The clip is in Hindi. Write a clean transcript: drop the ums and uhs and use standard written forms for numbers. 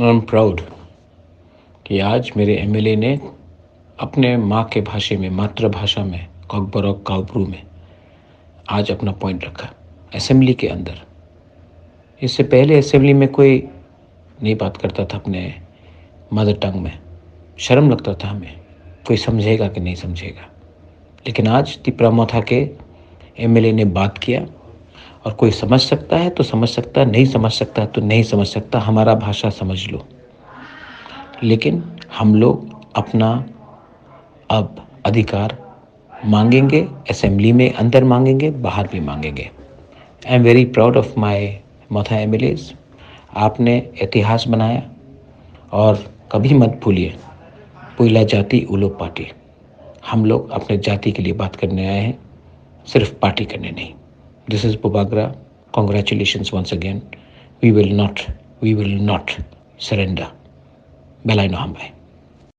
आई एम प्राउड कि आज मेरे एमएलए ने अपने माँ के भाषा में, मातृभाषा में, कोकबोरोकबाई में आज अपना पॉइंट रखा असेंबली के अंदर। इससे पहले असेंबली में कोई नहीं बात करता था अपने मदर टंग में, शर्म लगता था हमें, कोई समझेगा कि नहीं समझेगा। लेकिन आज तिप्रामोथा के एमएलए ने बात किया और कोई समझ सकता है तो समझ सकता, नहीं समझ सकता तो नहीं समझ सकता, हमारा भाषा समझ लो। लेकिन हम लोग अपना अब अधिकार मांगेंगे, असेंबली में अंदर मांगेंगे, बाहर भी मांगेंगे। I am very proud of my Motha MLAs. आपने इतिहास बनाया और कभी मत भूलिए, पुइला जाति उलो पार्टी। हम लोग अपने जाति के लिए बात करने आए हैं, सिर्फ पार्टी करने नहीं। दिस इज बुबाग्रा। Congratulations once again. We will not surrender. Belaino Hambai.